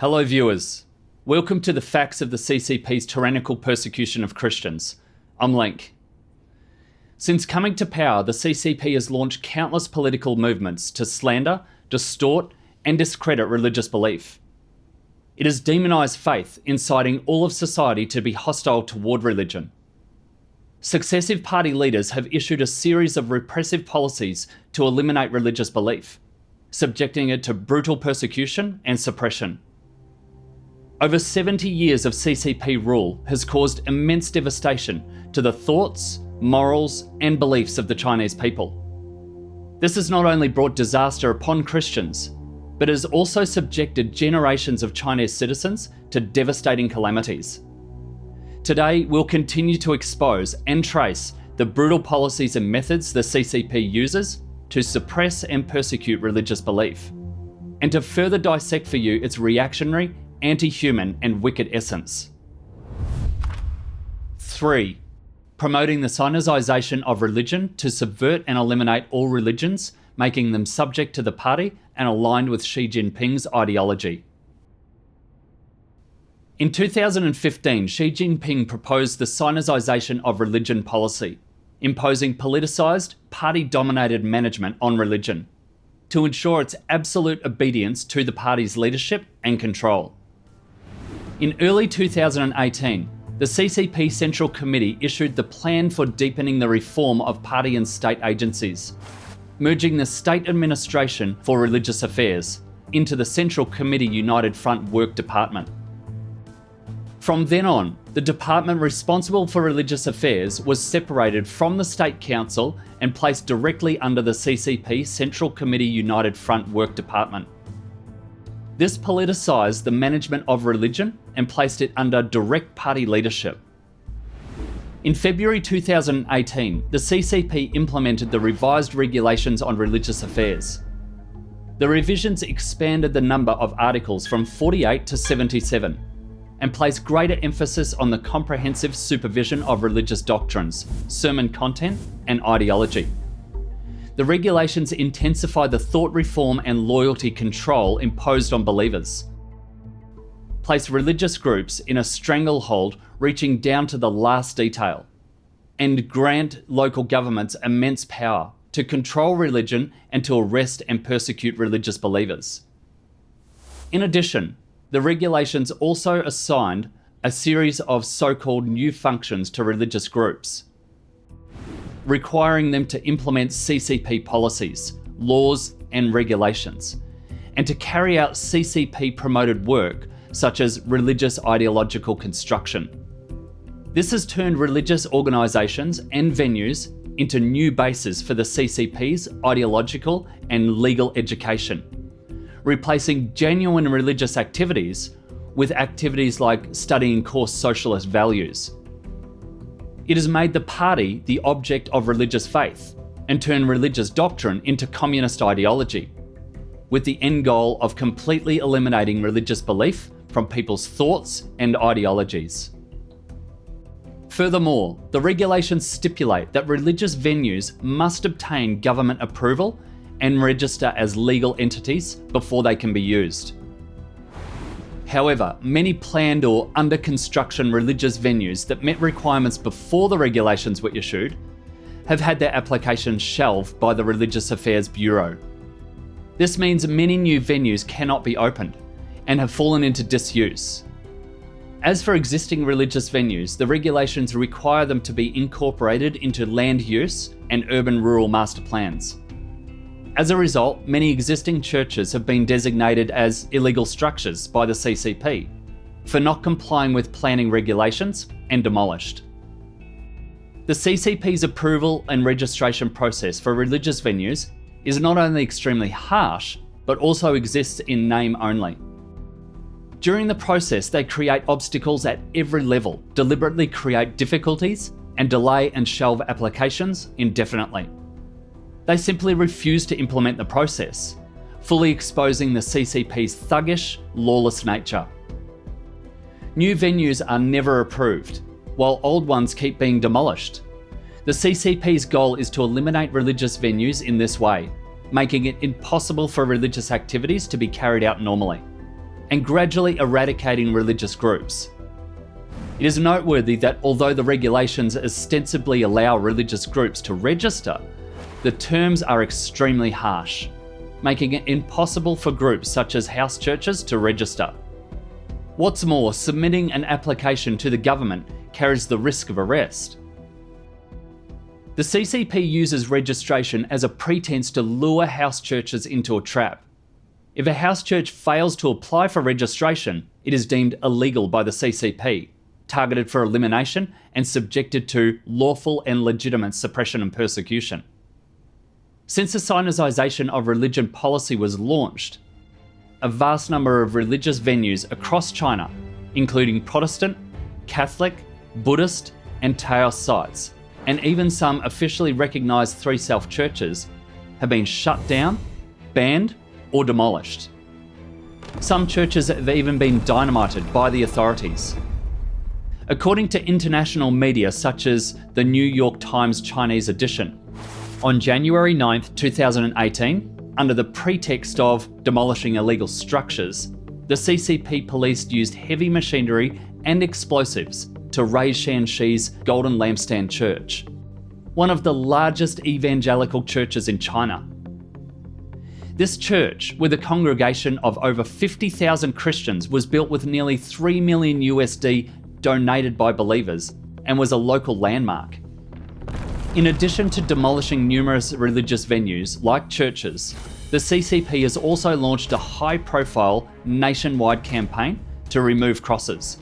Hello viewers, welcome to the facts of the CCP's tyrannical persecution of Christians. I'm Link. Since coming to power, the CCP has launched countless political movements to slander, distort and discredit religious belief. It has demonized faith, inciting all of society to be hostile toward religion. Successive party leaders have issued a series of repressive policies to eliminate religious belief, subjecting it to brutal persecution and suppression. Over 70 years of CCP rule has caused immense devastation to the thoughts, morals, and beliefs of the Chinese people. This has not only brought disaster upon Christians, but has also subjected generations of Chinese citizens to devastating calamities. Today, we'll continue to expose and trace the brutal policies and methods the CCP uses to suppress and persecute religious belief, and to further dissect for you its reactionary, anti-human and wicked essence. 3. Promoting the Sinicization of religion to subvert and eliminate all religions, making them subject to the party and aligned with Xi Jinping's ideology. In 2015, Xi Jinping proposed the Sinicization of religion policy, imposing politicised, party-dominated management on religion, to ensure its absolute obedience to the party's leadership and control. In early 2018, the CCP Central Committee issued the Plan for Deepening the Reform of Party and State Agencies, merging the State Administration for Religious Affairs into the Central Committee United Front Work Department. From then on, the department responsible for religious affairs was separated from the State Council and placed directly under the CCP Central Committee United Front Work Department. This politicised the management of religion and placed it under direct party leadership. In February 2018, the CCP implemented the revised regulations on religious affairs. The revisions expanded the number of articles from 48 to 77 and placed greater emphasis on the comprehensive supervision of religious doctrines, sermon content and ideology. The regulations intensify the thought reform and loyalty control imposed on believers, place religious groups in a stranglehold reaching down to the last detail, and grant local governments immense power to control religion and to arrest and persecute religious believers. In addition, the regulations also assigned a series of so-called new functions to religious groups, requiring them to implement CCP policies, laws and regulations, and to carry out CCP-promoted work such as religious ideological construction. This has turned religious organisations and venues into new bases for the CCP's ideological and legal education, replacing genuine religious activities with activities like studying core socialist values. It has made the party the object of religious faith and turned religious doctrine into communist ideology, with the end goal of completely eliminating religious belief from people's thoughts and ideologies. Furthermore, the regulations stipulate that religious venues must obtain government approval and register as legal entities before they can be used. However, many planned or under construction religious venues that met requirements before the regulations were issued have had their applications shelved by the Religious Affairs Bureau. This means many new venues cannot be opened and have fallen into disuse. As for existing religious venues, the regulations require them to be incorporated into land use and urban-rural master plans. As a result, many existing churches have been designated as illegal structures by the CCP for not complying with planning regulations and demolished. The CCP's approval and registration process for religious venues is not only extremely harsh, but also exists in name only. During the process, they create obstacles at every level, deliberately create difficulties, and delay and shelve applications indefinitely. They simply refuse to implement the process, fully exposing the CCP's thuggish, lawless nature. New venues are never approved, while old ones keep being demolished. The CCP's goal is to eliminate religious venues in this way, making it impossible for religious activities to be carried out normally. and gradually eradicating religious groups. It is noteworthy that although the regulations ostensibly allow religious groups to register, the terms are extremely harsh, making it impossible for groups such as house churches to register. What's more, submitting an application to the government carries the risk of arrest. The CCP uses registration as a pretense to lure house churches into a trap. If a house church fails to apply for registration, it is deemed illegal by the CCP, targeted for elimination and subjected to lawful and legitimate suppression and persecution. Since the Sinicization of religion policy was launched, a vast number of religious venues across China, including Protestant, Catholic, Buddhist, and Taoist sites, and even some officially recognised Three Self churches, have been shut down, banned, or demolished. Some churches have even been dynamited by the authorities. According to international media such as the New York Times Chinese edition, on January 9, 2018, under the pretext of demolishing illegal structures, the CCP police used heavy machinery and explosives to raze Shanxi's Golden Lampstand Church, one of the largest evangelical churches in China. This church, with a congregation of over 50,000 Christians, was built with nearly $3 million USD donated by believers and was a local landmark. In addition to demolishing numerous religious venues like churches, the CCP has also launched a high-profile nationwide campaign to remove crosses,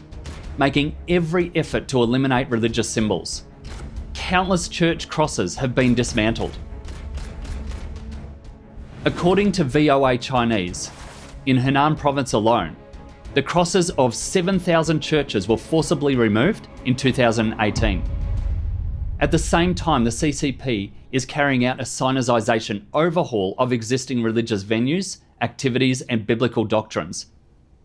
making every effort to eliminate religious symbols. Countless church crosses have been dismantled. According to VOA Chinese, in Henan province alone, the crosses of 7,000 churches were forcibly removed in 2018. At the same time, the CCP is carrying out a Sinicization overhaul of existing religious venues, activities, and biblical doctrines,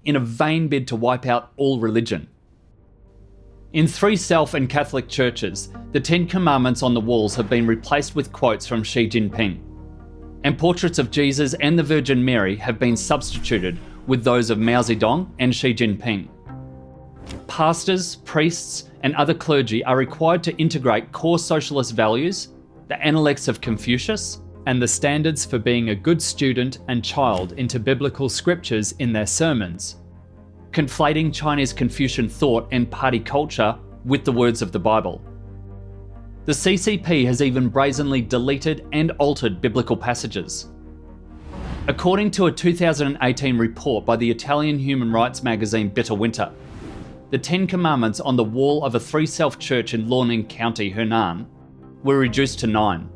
in a vain bid to wipe out all religion. In Three Self and Catholic churches, the Ten Commandments on the walls have been replaced with quotes from Xi Jinping, and portraits of Jesus and the Virgin Mary have been substituted with those of Mao Zedong and Xi Jinping. Pastors, priests, and other clergy are required to integrate core socialist values, the Analects of Confucius, and the standards for being a good student and child into biblical scriptures in their sermons, conflating Chinese Confucian thought and party culture with the words of the Bible. The CCP has even brazenly deleted and altered biblical passages. According to a 2018 report by the Italian human rights magazine Bitter Winter, the Ten Commandments on the wall of a Three Self church in Liaoning County, Henan, were reduced to 9.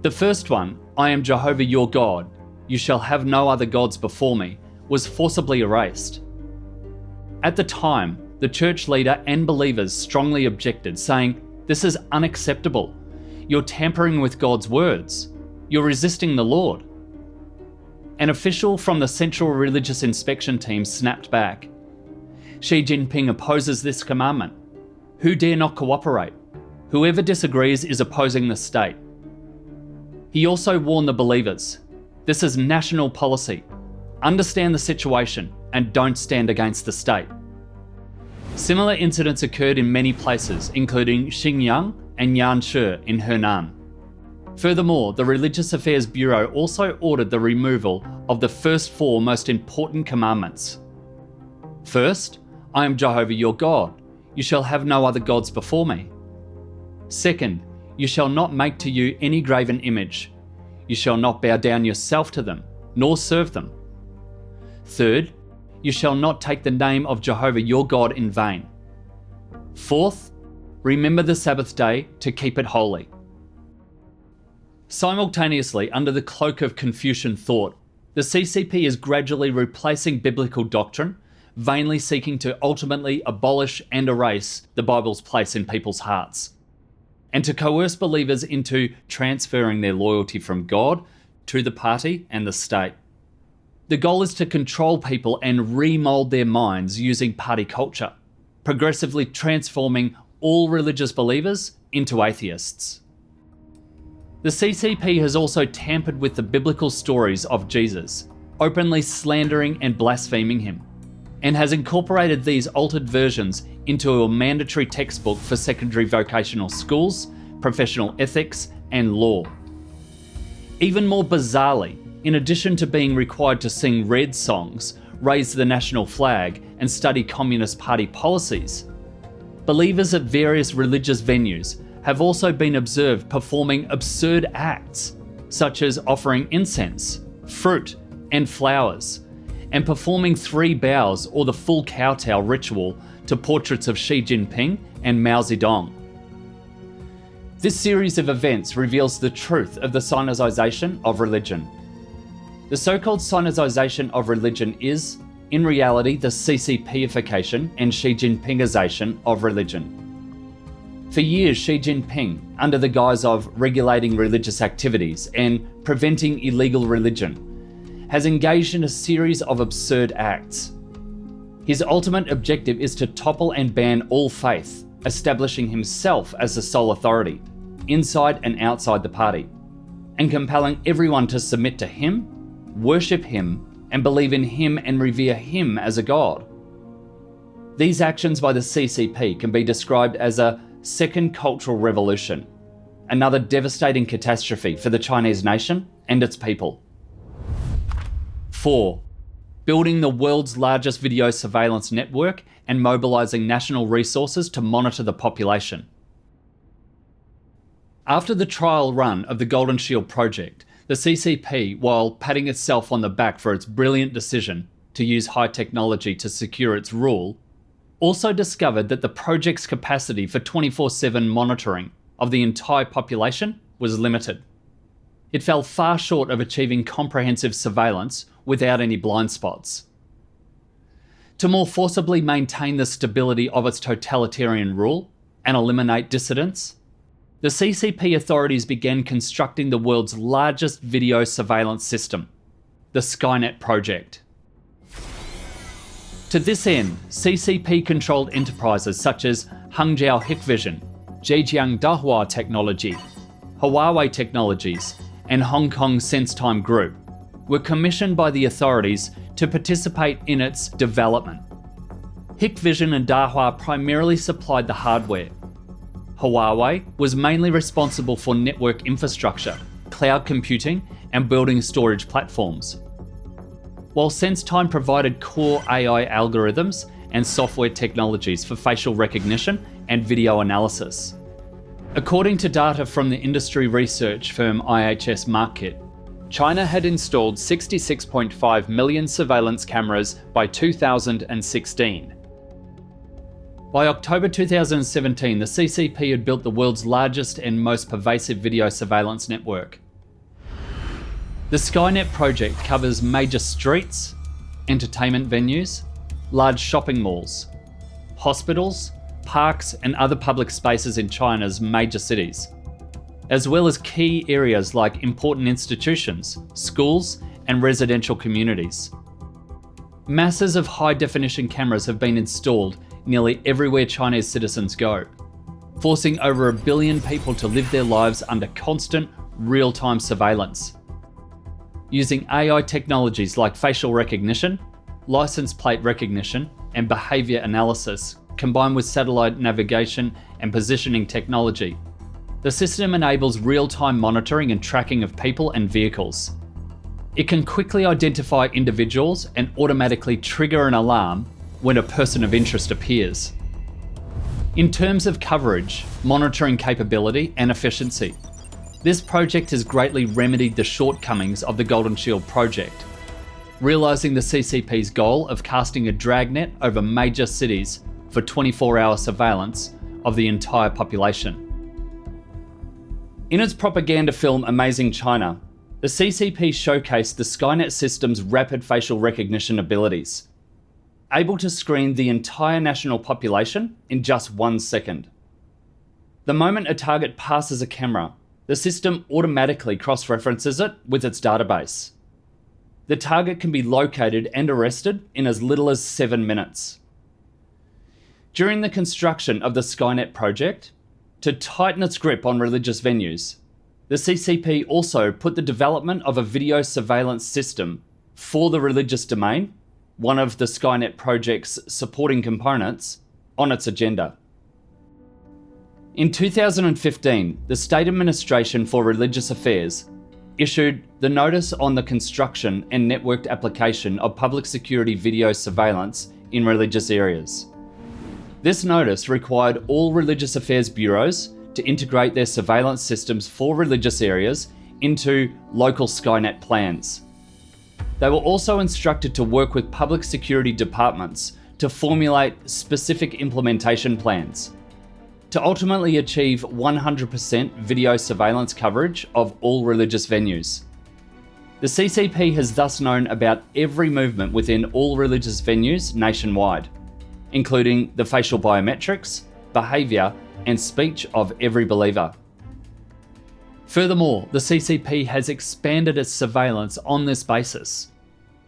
The first one, I am Jehovah your God, you shall have no other gods before me, was forcibly erased. At the time, the church leader and believers strongly objected, saying, "This is unacceptable. You're tampering with God's words. You're resisting the Lord." An official from the Central Religious Inspection Team snapped back. Xi Jinping opposes this commandment. Who dare not cooperate? Whoever disagrees is opposing the state. He also warned the believers, this is national policy. Understand the situation and don't stand against the state. Similar incidents occurred in many places, including Xinjiang and Yanshe in Henan. Furthermore, the Religious Affairs Bureau also ordered the removal of the first 4 most important commandments. First, I am Jehovah your God. You shall have no other gods before me. Second, you shall not make to you any graven image. You shall not bow down yourself to them, nor serve them. Third, you shall not take the name of Jehovah your God in vain. Fourth, remember the Sabbath day to keep it holy. Simultaneously, under the cloak of Confucian thought, the CCP is gradually replacing biblical doctrine, vainly seeking to ultimately abolish and erase the Bible's place in people's hearts, and to coerce believers into transferring their loyalty from God to the party and the state. The goal is to control people and remold their minds using party culture, progressively transforming all religious believers into atheists. The CCP has also tampered with the biblical stories of Jesus, openly slandering and blaspheming him, and has incorporated these altered versions into a mandatory textbook for secondary vocational schools, professional ethics, and law. Even more bizarrely, in addition to being required to sing red songs, raise the national flag, and study Communist Party policies, believers at various religious venues have also been observed performing absurd acts, such as offering incense, fruit, and flowers, and performing 3 bows or the full kowtow ritual to portraits of Xi Jinping and Mao Zedong. This series of events reveals the truth of the Sinicization of religion. The so-called Sinicization of religion is, in reality, the CCPification and Xi Jinpingization of religion. For years, Xi Jinping, under the guise of regulating religious activities and preventing illegal religion, has engaged in a series of absurd acts. His ultimate objective is to topple and ban all faith, establishing himself as the sole authority, inside and outside the party, and compelling everyone to submit to him, worship him, and believe in him and revere him as a god. These actions by the CCP can be described as a second cultural revolution, another devastating catastrophe for the Chinese nation and its people. 4. Building the world's largest video surveillance network and mobilizing national resources to monitor the population. After the trial run of the Golden Shield project, the CCP, while patting itself on the back for its brilliant decision to use high technology to secure its rule, also discovered that the project's capacity for 24/7 monitoring of the entire population was limited. It fell far short of achieving comprehensive surveillance without any blind spots. To more forcibly maintain the stability of its totalitarian rule and eliminate dissidents, the CCP authorities began constructing the world's largest video surveillance system, the Skynet project. To this end, CCP-controlled enterprises such as Hangzhou Hikvision, Zhejiang Dahua Technology, Huawei Technologies, and Hong Kong SenseTime Group were commissioned by the authorities to participate in its development. Hikvision and Dahua primarily supplied the hardware. Huawei was mainly responsible for network infrastructure, cloud computing, and building storage platforms, while SenseTime provided core AI algorithms and software technologies for facial recognition and video analysis. According to data from the industry research firm IHS Markit, China had installed 66.5 million surveillance cameras by 2016. By October 2017, the CCP had built the world's largest and most pervasive video surveillance network. The Skynet project covers major streets, entertainment venues, large shopping malls, hospitals, parks, and other public spaces in China's major cities, as well as key areas like important institutions, schools, and residential communities. Masses of high-definition cameras have been installed nearly everywhere Chinese citizens go, forcing over 1 billion people to live their lives under constant, real-time surveillance. Using AI technologies like facial recognition, license plate recognition, and behaviour analysis, combined with satellite navigation and positioning technology, the system enables real-time monitoring and tracking of people and vehicles. It can quickly identify individuals and automatically trigger an alarm when a person of interest appears. In terms of coverage, monitoring capability, and efficiency, this project has greatly remedied the shortcomings of the Golden Shield project, realising the CCP's goal of casting a dragnet over major cities for 24-hour surveillance of the entire population. In its propaganda film Amazing China, the CCP showcased the Skynet system's rapid facial recognition abilities, able to screen the entire national population in just 1 second. The moment a target passes a camera, the system automatically cross-references it with its database. The target can be located and arrested in as little as 7 minutes. During the construction of the Skynet project, to tighten its grip on religious venues, the CCP also put the development of a video surveillance system for the religious domain, one of the Skynet project's supporting components, on its agenda. In 2015, the State Administration for Religious Affairs issued the Notice on the Construction and Networked Application of Public Security Video Surveillance in Religious Areas. This notice required all religious affairs bureaus to integrate their surveillance systems for religious areas into local Skynet plans. They were also instructed to work with public security departments to formulate specific implementation plans to ultimately achieve 100% video surveillance coverage of all religious venues. The CCP has thus known about every movement within all religious venues nationwide, including the facial biometrics, behaviour, and speech of every believer. Furthermore, the CCP has expanded its surveillance on this basis.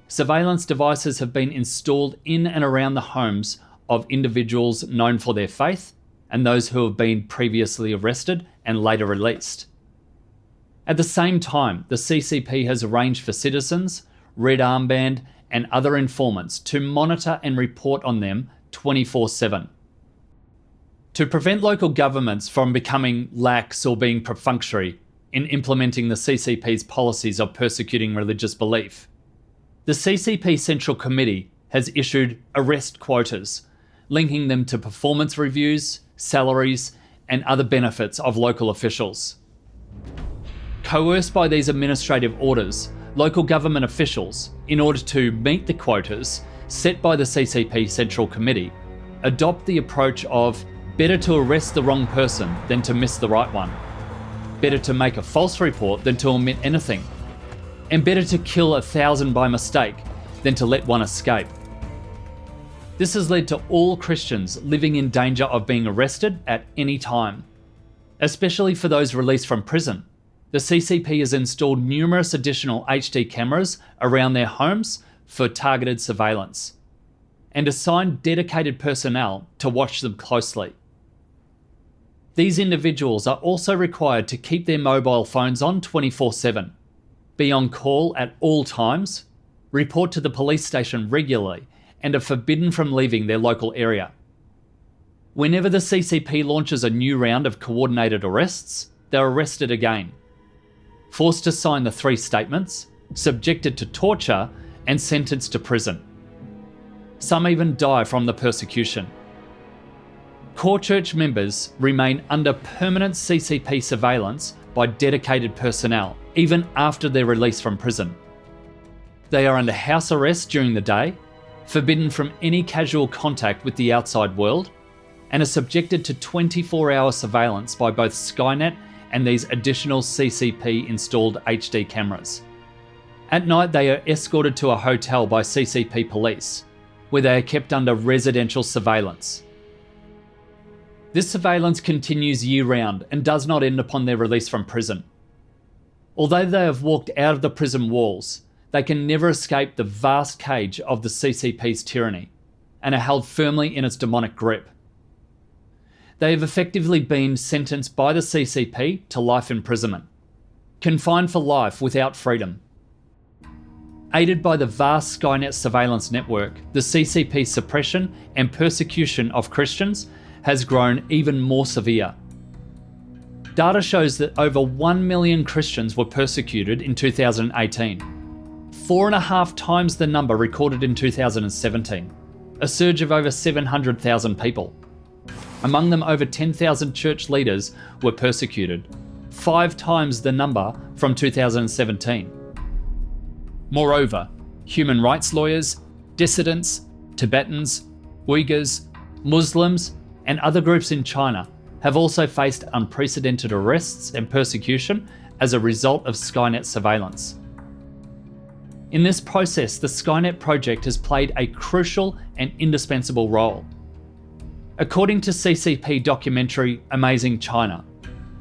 Surveillance devices have been installed in and around the homes of individuals known for their faith and those who have been previously arrested and later released. At the same time, the CCP has arranged for citizens, Red Armband, and other informants to monitor and report on them 24/7. To prevent local governments from becoming lax or being perfunctory in implementing the CCP's policies of persecuting religious belief, the CCP Central Committee has issued arrest quotas, linking them to performance reviews, salaries, and other benefits of local officials. Coerced by these administrative orders, local government officials, in order to meet the quotas set by the CCP Central Committee, adopt the approach of better to arrest the wrong person than to miss the right one, better to make a false report than to omit anything, and better to kill 1,000 by mistake than to let one escape. This has led to all Christians living in danger of being arrested at any time. Especially for those released from prison, the CCP has installed numerous additional HD cameras around their homes for targeted surveillance, and assigned dedicated personnel to watch them closely. These individuals are also required to keep their mobile phones on 24/7, be on call at all times, report to the police station regularly, and are forbidden from leaving their local area. Whenever the CCP launches a new round of coordinated arrests, they're arrested again, forced to sign the 3 statements, subjected to torture, and sentenced to prison. Some even die from the persecution. Core church members remain under permanent CCP surveillance by dedicated personnel, even after their release from prison. They are under house arrest during the day, forbidden from any casual contact with the outside world, and are subjected to 24-hour surveillance by both Skynet and these additional CCP-installed HD cameras. At night, they are escorted to a hotel by CCP police, where they are kept under residential surveillance. This surveillance continues year-round and does not end upon their release from prison. Although they have walked out of the prison walls, they can never escape the vast cage of the CCP's tyranny and are held firmly in its demonic grip. They have effectively been sentenced by the CCP to life imprisonment, confined for life without freedom. Aided by the vast Skynet surveillance network, the CCP's suppression and persecution of Christians has grown even more severe. Data shows that over 1 million Christians were persecuted in 2018. 4.5 times the number recorded in 2017, a surge of over 700,000 people. Among them, over 10,000 church leaders were persecuted, 5 times the number from 2017. Moreover, human rights lawyers, dissidents, Tibetans, Uyghurs, Muslims, and other groups in China have also faced unprecedented arrests and persecution as a result of Skynet surveillance. In this process, the Skynet project has played a crucial and indispensable role. According to CCP documentary Amazing China,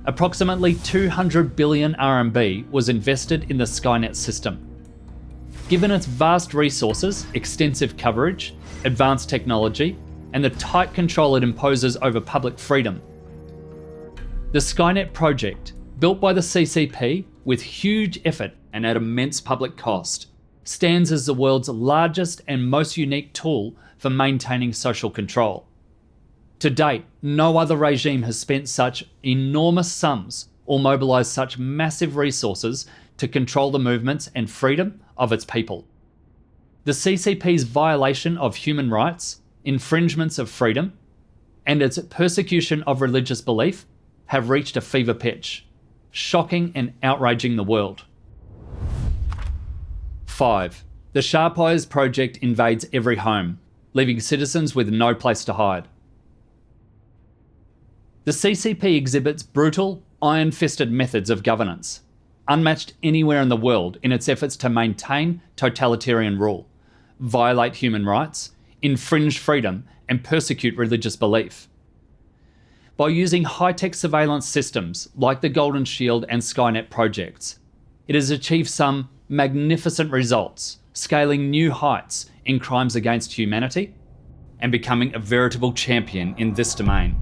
approximately 200 billion RMB was invested in the Skynet system. Given its vast resources, extensive coverage, advanced technology, and the tight control it imposes over public freedom, the Skynet project, built by the CCP with huge effort and at immense public cost, stands as the world's largest and most unique tool for maintaining social control. To date, no other regime has spent such enormous sums or mobilised such massive resources to control the movements and freedom of its people. The CCP's violation of human rights, infringements of freedom, and its persecution of religious belief have reached a fever pitch, shocking and outraging the world. 5. The Sharp Eyes Project invades every home, leaving citizens with no place to hide. The CCP exhibits brutal, iron-fisted methods of governance, unmatched anywhere in the world in its efforts to maintain totalitarian rule, violate human rights, infringe freedom, and persecute religious belief. By using high-tech surveillance systems like the Golden Shield and Skynet projects, it has achieved some magnificent results, scaling new heights in crimes against humanity and becoming a veritable champion in this domain.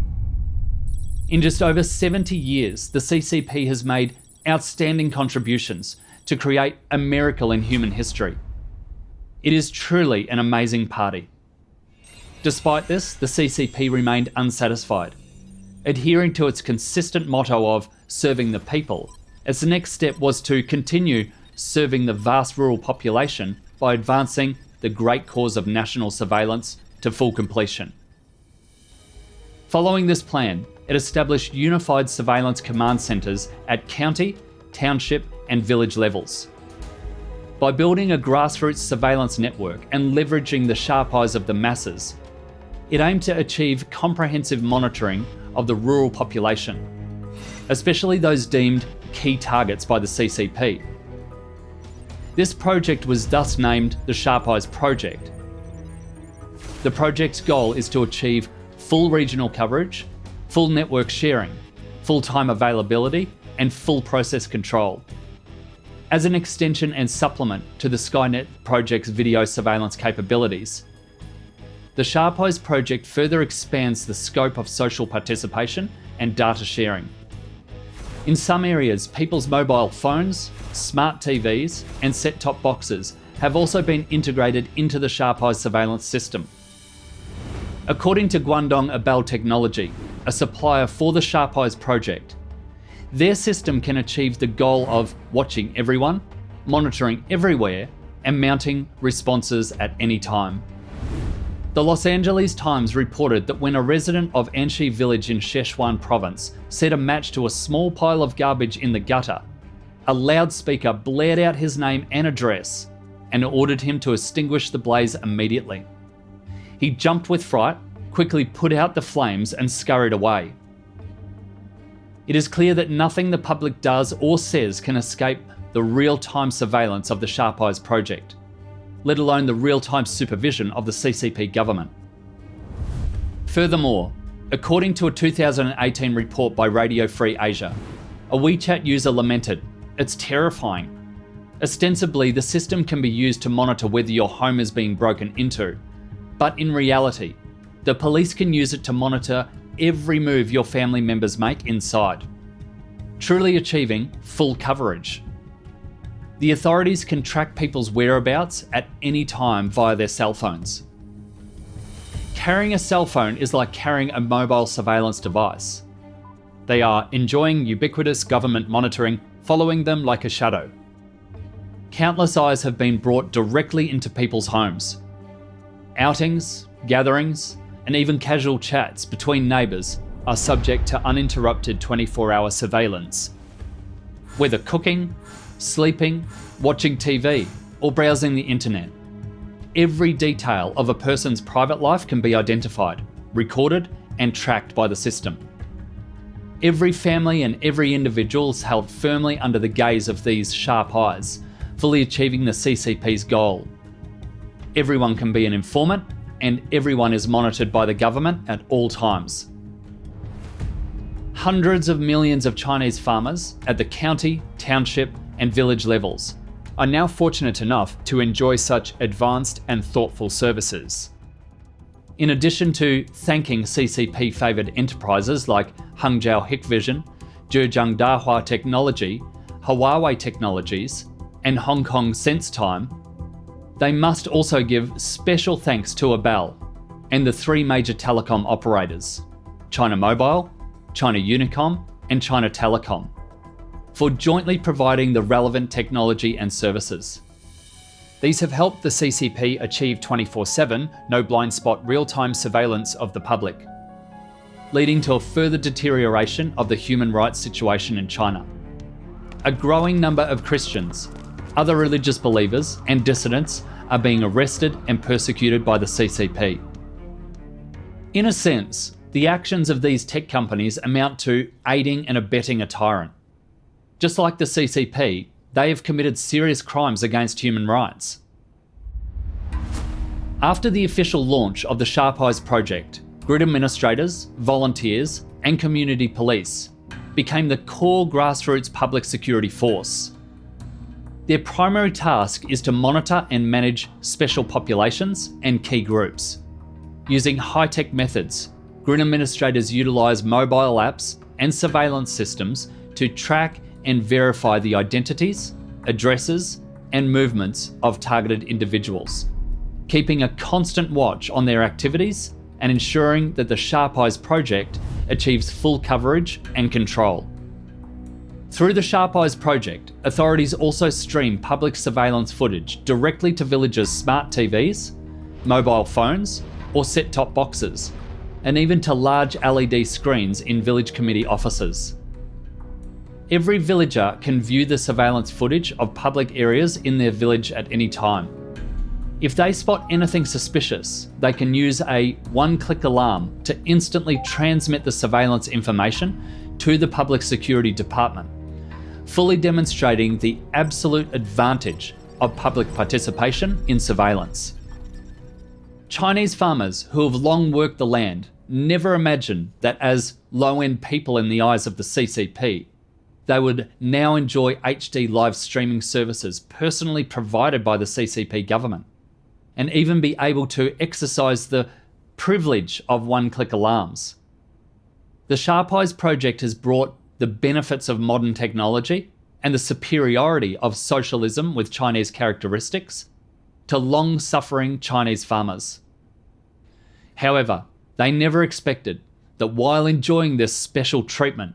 In just over 70 years, the CCP has made outstanding contributions to create a miracle in human history. It is truly an amazing party. Despite this, the CCP remained unsatisfied. Adhering to its consistent motto of serving the people, its next step was to continue serving the vast rural population by advancing the great cause of national surveillance to full completion. Following this plan, it established unified surveillance command centres at county, township, and village levels. By building a grassroots surveillance network and leveraging the sharp eyes of the masses, it aimed to achieve comprehensive monitoring of the rural population, especially those deemed key targets by the CCP. This project was thus named the Sharp Eyes Project. The project's goal is to achieve full regional coverage, full network sharing, full-time availability, and full process control. As an extension and supplement to the Skynet project's video surveillance capabilities, the Sharp Eyes project further expands the scope of social participation and data sharing. In some areas, people's mobile phones, smart TVs, and set-top boxes have also been integrated into the Sharp Eyes surveillance system. According to Guangdong Abel Technology, a supplier for the Sharp Eyes project, their system can achieve the goal of watching everyone, monitoring everywhere, and mounting responses at any time. The Los Angeles Times reported that when a resident of Anshi village in Sichuan province set a match to a small pile of garbage in the gutter, a loudspeaker blared out his name and address and ordered him to extinguish the blaze immediately. He jumped with fright, quickly put out the flames and scurried away. It is clear that nothing the public does or says can escape the real-time surveillance of the Sharp Eyes project, let alone the real-time supervision of the CCP government. Furthermore, according to a 2018 report by Radio Free Asia, a WeChat user lamented, "It's terrifying. Ostensibly, the system can be used to monitor whether your home is being broken into, but in reality, the police can use it to monitor every move your family members make inside, truly achieving full coverage. The authorities can track people's whereabouts at any time via their cell phones. Carrying a cell phone is like carrying a mobile surveillance device. They are enjoying ubiquitous government monitoring, following them like a shadow. Countless eyes have been brought directly into people's homes. Outings, gatherings, and even casual chats between neighbours are subject to uninterrupted 24-hour surveillance. Whether cooking, sleeping, watching TV, or browsing the internet, every detail of a person's private life can be identified, recorded, and tracked by the system. Every family and every individual is held firmly under the gaze of these sharp eyes, fully achieving the CCP's goal. Everyone can be an informant, and everyone is monitored by the government at all times. Hundreds of millions of Chinese farmers at the county, township, and village levels are now fortunate enough to enjoy such advanced and thoughtful services. In addition to thanking CCP-favoured enterprises like Hangzhou Hikvision, Zhejiang Dahua Technology, Huawei Technologies, and Hong Kong SenseTime, They must also give special thanks to Abel and the three major telecom operators, China Mobile, China Unicom, and China Telecom, for jointly providing the relevant technology and services. These have helped the CCP achieve 24/7, no blind spot real-time surveillance of the public, leading to a further deterioration of the human rights situation in China. A growing number of Christians, other religious believers, and dissidents are being arrested and persecuted by the CCP. In a sense, the actions of these tech companies amount to aiding and abetting a tyrant. Just like the CCP, they have committed serious crimes against human rights. After the official launch of the Sharp Eyes project, grid administrators, volunteers, and community police became the core grassroots public security force. Their primary task is to monitor and manage special populations and key groups. Using high-tech methods, grid administrators utilise mobile apps and surveillance systems to track and verify the identities, addresses, and movements of targeted individuals, keeping a constant watch on their activities and ensuring that the Sharp Eyes project achieves full coverage and control. Through the Sharp Eyes project, authorities also stream public surveillance footage directly to villagers' smart TVs, mobile phones, or set-top boxes, and even to large LED screens in village committee offices. Every villager can view the surveillance footage of public areas in their village at any time. If they spot anything suspicious, they can use a one-click alarm to instantly transmit the surveillance information to the Public Security Department, fully demonstrating the absolute advantage of public participation in surveillance. Chinese farmers who have long worked the land never imagined that as low-end people in the eyes of the CCP, they would now enjoy HD live streaming services personally provided by the CCP government, and even be able to exercise the privilege of one-click alarms. The Sharp Eyes project has brought the benefits of modern technology and the superiority of socialism with Chinese characteristics to long-suffering Chinese farmers. However, they never expected that while enjoying this special treatment,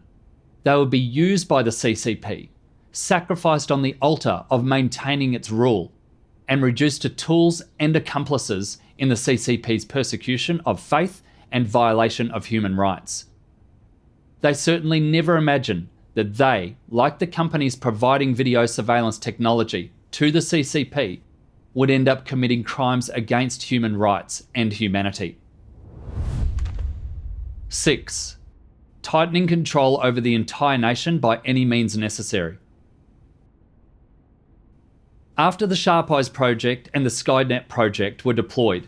they would be used by the CCP, sacrificed on the altar of maintaining its rule, and reduced to tools and accomplices in the CCP's persecution of faith and violation of human rights. They certainly never imagined that they, like the companies providing video surveillance technology to the CCP, would end up committing crimes against human rights and humanity. 6. Tightening control over the entire nation by any means necessary. After the Sharp Eyes project and the Skynet project were deployed,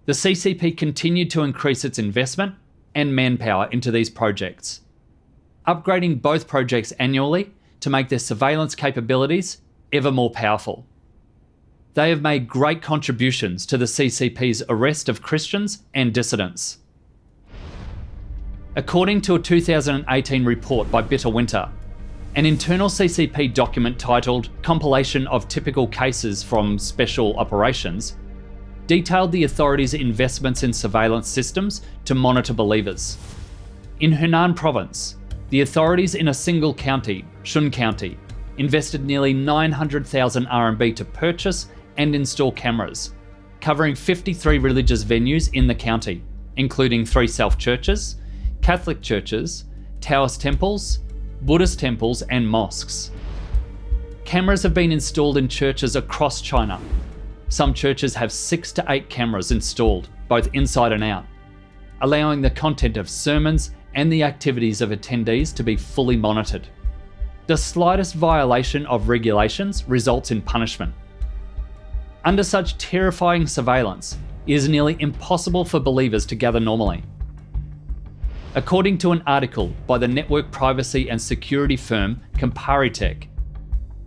the CCP continued to increase its investment and manpower into these projects, upgrading both projects annually to make their surveillance capabilities ever more powerful. They have made great contributions to the CCP's arrest of Christians and dissidents. According to a 2018 report by Bitter Winter, an internal CCP document titled Compilation of Typical Cases from Special Operations detailed the authorities' investments in surveillance systems to monitor believers. In Hunan province, the authorities in a single county, Shun County, invested nearly 900,000 RMB to purchase and install cameras, covering 53 religious venues in the county, including 3 self-churches, Catholic churches, Taoist temples, Buddhist temples, and mosques. Cameras have been installed in churches across China. Some churches have 6 to 8 cameras installed, both inside and out, allowing the content of sermons and the activities of attendees to be fully monitored. The slightest violation of regulations results in punishment. Under such terrifying surveillance, it is nearly impossible for believers to gather normally. According to an article by the network privacy and security firm Comparitech,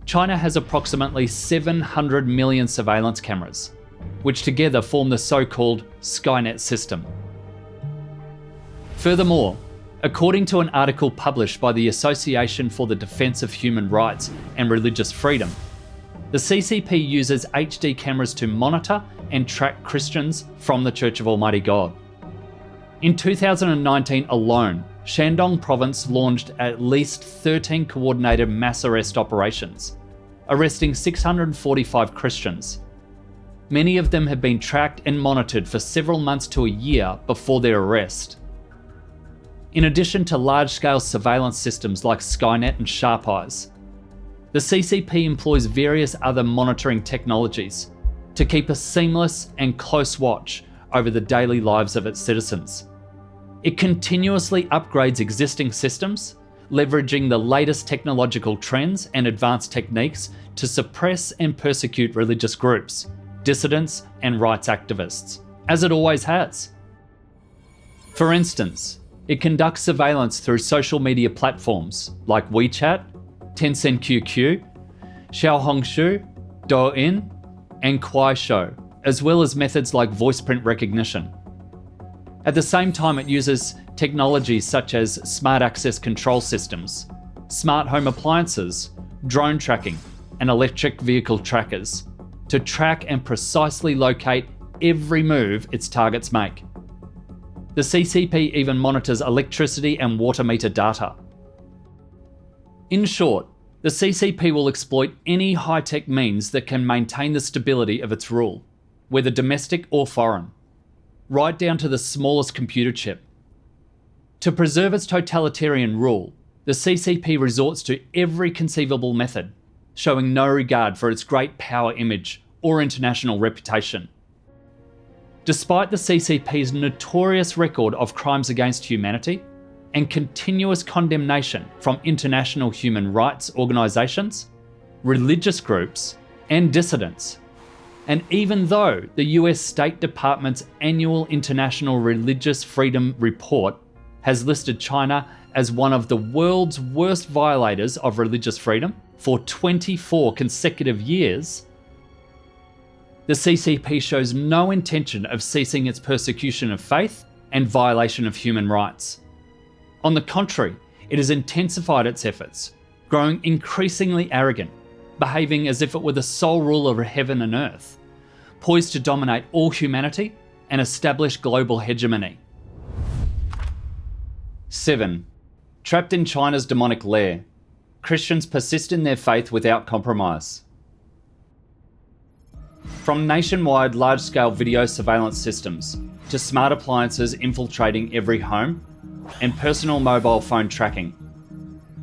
China has approximately 700 million surveillance cameras, which together form the so-called Skynet system. Furthermore, according to an article published by the Association for the Defense of Human Rights and Religious Freedom, The CCP uses HD cameras to monitor and track Christians from the Church of Almighty God. In 2019 alone, Shandong province launched at least 13 coordinated mass arrest operations, arresting 645 Christians. Many of them have been tracked and monitored for several months to a year before their arrest. In addition to large-scale surveillance systems like Skynet and Sharp Eyes, the CCP employs various other monitoring technologies to keep a seamless and close watch over the daily lives of its citizens. It continuously upgrades existing systems, leveraging the latest technological trends and advanced techniques to suppress and persecute religious groups, dissidents, and rights activists, as it always has. For instance, it conducts surveillance through social media platforms like WeChat, Tencent QQ, Xiaohongshu, Douyin, and Kuaishou, as well as methods like voice print recognition. At the same time, it uses technologies such as smart access control systems, smart home appliances, drone tracking, and electric vehicle trackers to track and precisely locate every move its targets make. The CCP even monitors electricity and water meter data. In short, the CCP will exploit any high-tech means that can maintain the stability of its rule, whether domestic or foreign, right down to the smallest computer chip. To preserve its totalitarian rule, the CCP resorts to every conceivable method, showing no regard for its great power image or international reputation. Despite the CCP's notorious record of crimes against humanity and continuous condemnation from international human rights organisations, religious groups, and dissidents, and even though the US State Department's annual International Religious Freedom Report has listed China as one of the world's worst violators of religious freedom for 24 consecutive years, the CCP shows no intention of ceasing its persecution of faith and violation of human rights. On the contrary, it has intensified its efforts, growing increasingly arrogant, behaving as if it were the sole ruler of heaven and earth, poised to dominate all humanity and establish global hegemony. 7. Trapped in China's demonic lair, Christians persist in their faith without compromise. From nationwide large-scale video surveillance systems to smart appliances infiltrating every home and personal mobile phone tracking,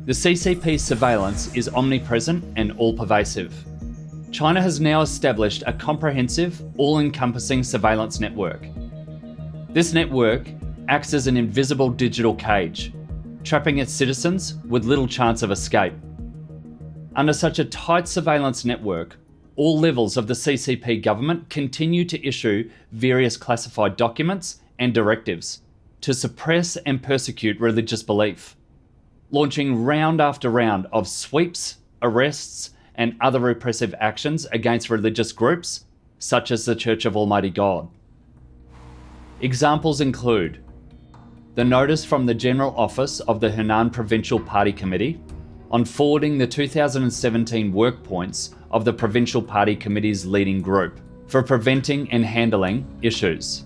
the CCP's surveillance is omnipresent and all-pervasive. China has now established a comprehensive, all-encompassing surveillance network. This network acts as an invisible digital cage, trapping its citizens with little chance of escape. Under such a tight surveillance network, all levels of the CCP government continue to issue various classified documents and directives to suppress and persecute religious belief, launching round after round of sweeps, arrests, and other repressive actions against religious groups, such as the Church of Almighty God. Examples include the notice from the General Office of the Henan Provincial Party Committee on forwarding the 2017 work points of the Provincial Party Committee's leading group for preventing and handling issues.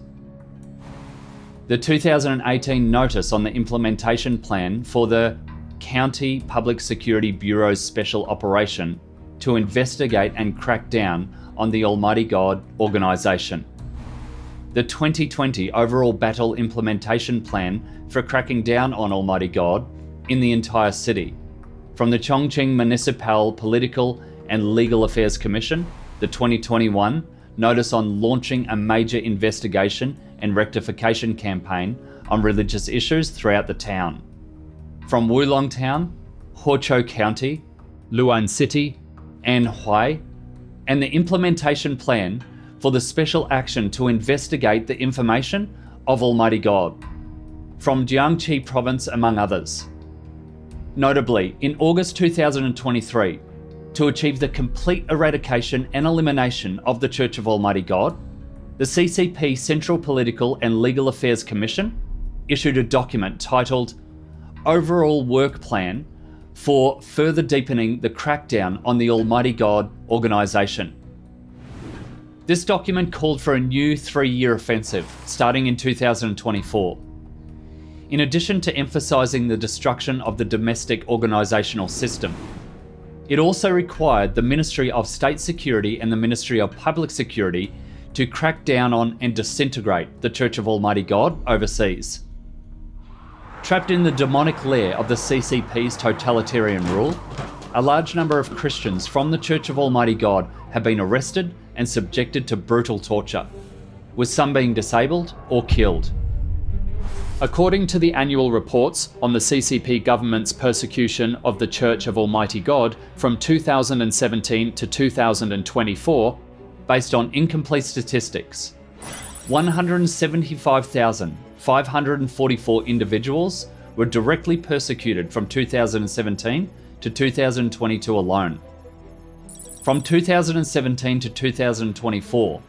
The 2018 notice on the implementation plan for the County Public Security Bureau's special operation to investigate and crack down on the Almighty God organisation. The 2020 overall battle implementation plan for cracking down on Almighty God in the entire city, from the Chongqing Municipal Political and Legal Affairs Commission, the 2021 notice on launching a major investigation and rectification campaign on religious issues throughout the town. From Wulong Town, Huozhou County, Luan City, and Huai, and the implementation plan for the special action to investigate the information of Almighty God, from Jiangxi Province among others. Notably, in August 2023, to achieve the complete eradication and elimination of the Church of Almighty God, the CCP Central Political and Legal Affairs Commission issued a document titled Overall Work Plan for further deepening the crackdown on the Almighty God organisation. This document called for a new 3-year offensive starting in 2024. In addition to emphasising the destruction of the domestic organisational system, it also required the Ministry of State Security and the Ministry of Public Security to crack down on and disintegrate the Church of Almighty God overseas. Trapped in the demonic lair of the CCP's totalitarian rule, a large number of Christians from the Church of Almighty God have been arrested and subjected to brutal torture, with some being disabled or killed. According to the annual reports on the CCP government's persecution of the Church of Almighty God from 2017 to 2024, based on incomplete statistics, 175,544 individuals were directly persecuted from 2017 to 2022 alone. From 2017 to 2024,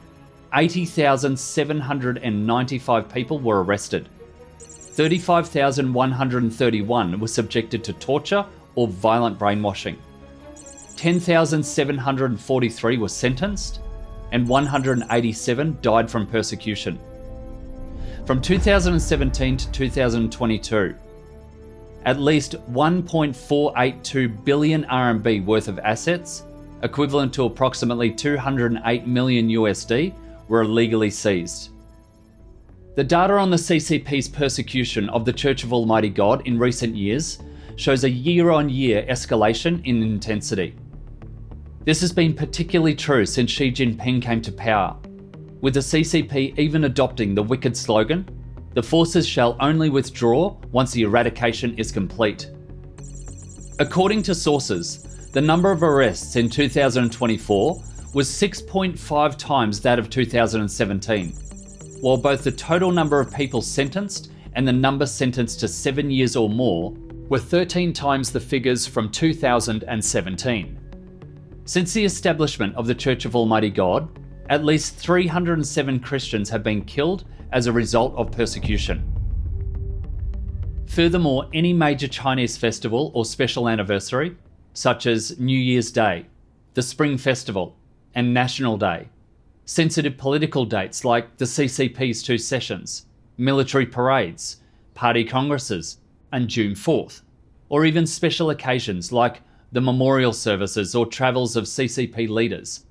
80,795 people were arrested. 35,131 were subjected to torture or violent brainwashing. 10,743 were sentenced, and 187 died from persecution. From 2017 to 2022, at least 1.482 billion RMB worth of assets, equivalent to approximately 208 million USD, were illegally seized. The data on the CCP's persecution of the Church of Almighty God in recent years shows a year-on-year escalation in intensity. This has been particularly true since Xi Jinping came to power, with the CCP even adopting the wicked slogan, "The forces shall only withdraw once the eradication is complete." According to sources, the number of arrests in 2024 was 6.5 times that of 2017, while both the total number of people sentenced and the number sentenced to 7 years or more were 13 times the figures from 2017. Since the establishment of the Church of Almighty God, at least 307 Christians have been killed as a result of persecution. Furthermore, any major Chinese festival or special anniversary, such as New Year's Day, the Spring Festival, and National Day, sensitive political dates like the CCP's 2 sessions, military parades, party congresses, and June 4th, or even special occasions like the memorial services or travels of CCP leaders,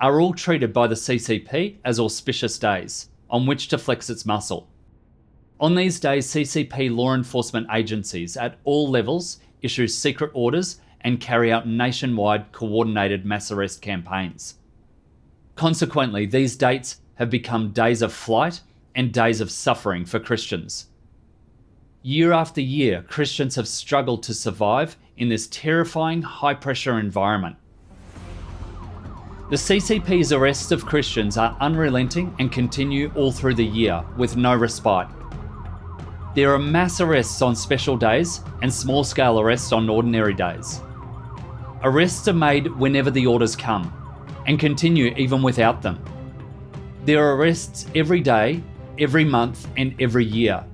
are all treated by the CCP as auspicious days on which to flex its muscle. On these days, CCP law enforcement agencies at all levels issue secret orders and carry out nationwide coordinated mass arrest campaigns. Consequently, these dates have become days of flight and days of suffering for Christians. Year after year, Christians have struggled to survive in this terrifying high-pressure environment. The CCP's arrests of Christians are unrelenting and continue all through the year with no respite. There are mass arrests on special days and small-scale arrests on ordinary days. Arrests are made whenever the orders come, and continue even without them. There are arrests every day, every month, and every year,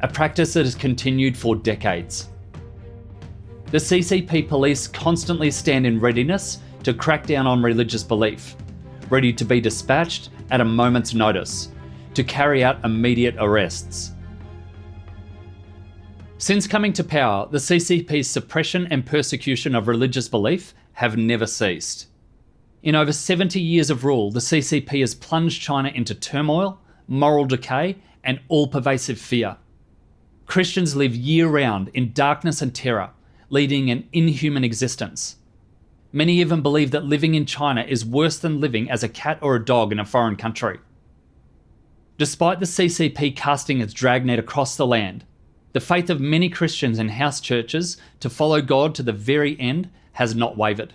a practice that has continued for decades. The CCP police constantly stand in readiness to crack down on religious belief, ready to be dispatched at a moment's notice, to carry out immediate arrests. Since coming to power, the CCP's suppression and persecution of religious belief have never ceased. In over 70 years of rule, the CCP has plunged China into turmoil, moral decay, and all-pervasive fear. Christians live year-round in darkness and terror, leading an inhuman existence. Many even believe that living in China is worse than living as a cat or a dog in a foreign country. Despite the CCP casting its dragnet across the land, the faith of many Christians in house churches to follow God to the very end has not wavered.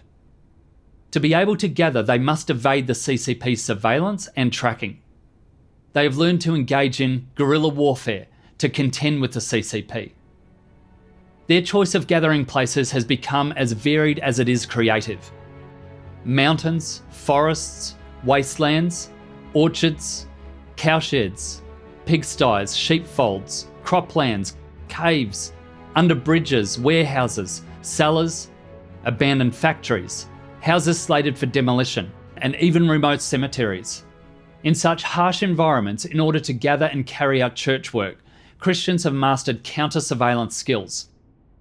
To be able to gather, they must evade the CCP's surveillance and tracking. They have learned to engage in guerrilla warfare to contend with the CCP. Their choice of gathering places has become as varied as it is creative. Mountains, forests, wastelands, orchards, cowsheds, pigsties, sheepfolds, croplands, caves, under bridges, warehouses, cellars, abandoned factories, houses slated for demolition, and even remote cemeteries. In such harsh environments, in order to gather and carry out church work, Christians have mastered counter-surveillance skills,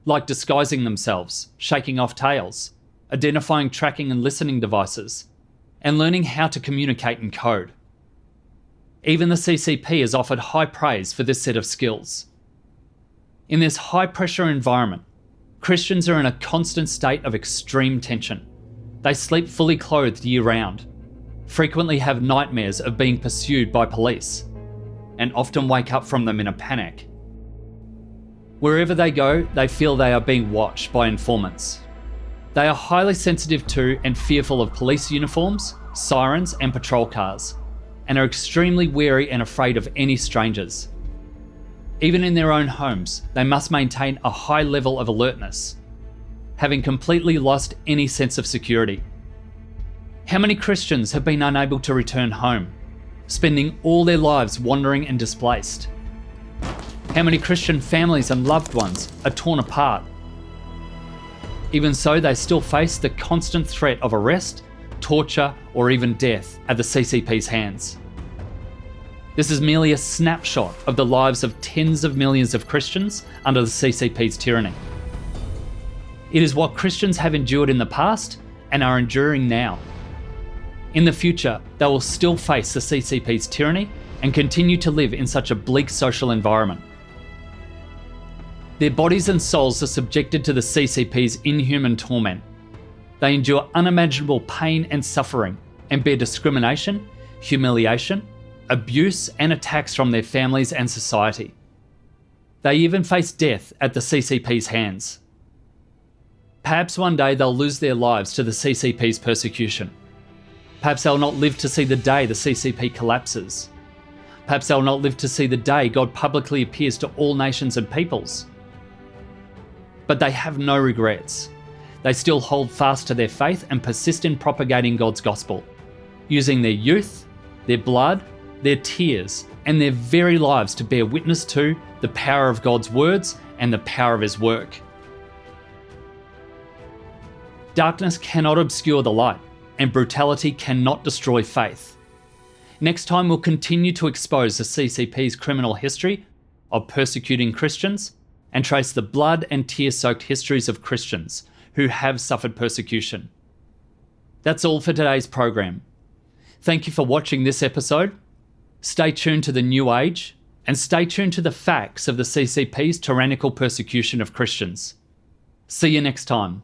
like disguising themselves, shaking off tails, identifying tracking and listening devices, and learning how to communicate in code. Even the CCP has offered high praise for this set of skills. In this high-pressure environment, Christians are in a constant state of extreme tension. They sleep fully clothed year-round, frequently have nightmares of being pursued by police, and often wake up from them in a panic. Wherever they go, they feel they are being watched by informants. They are highly sensitive to and fearful of police uniforms, sirens, and patrol cars, and are extremely wary and afraid of any strangers. Even in their own homes, they must maintain a high level of alertness, having completely lost any sense of security. How many Christians have been unable to return home, spending all their lives wandering and displaced? How many Christian families and loved ones are torn apart? Even so, they still face the constant threat of arrest, torture, or even death at the CCP's hands. This is merely a snapshot of the lives of tens of millions of Christians under the CCP's tyranny. It is what Christians have endured in the past and are enduring now. In the future, they will still face the CCP's tyranny and continue to live in such a bleak social environment. Their bodies and souls are subjected to the CCP's inhuman torment. They endure unimaginable pain and suffering and bear discrimination, humiliation, abuse and attacks from their families and society. They even face death at the CCP's hands. Perhaps one day they'll lose their lives to the CCP's persecution. Perhaps they'll not live to see the day the CCP collapses. Perhaps they'll not live to see the day God publicly appears to all nations and peoples. But they have no regrets. They still hold fast to their faith and persist in propagating God's gospel, using their youth, their blood, their tears, and their very lives to bear witness to the power of God's words and the power of His work. Darkness cannot obscure the light, and brutality cannot destroy faith. Next time, we'll continue to expose the CCP's criminal history of persecuting Christians and trace the blood and tear-soaked histories of Christians who have suffered persecution. That's all for today's program. Thank you for watching this episode. Stay tuned to the New Age and stay tuned to the facts of the CCP's tyrannical persecution of Christians. See you next time.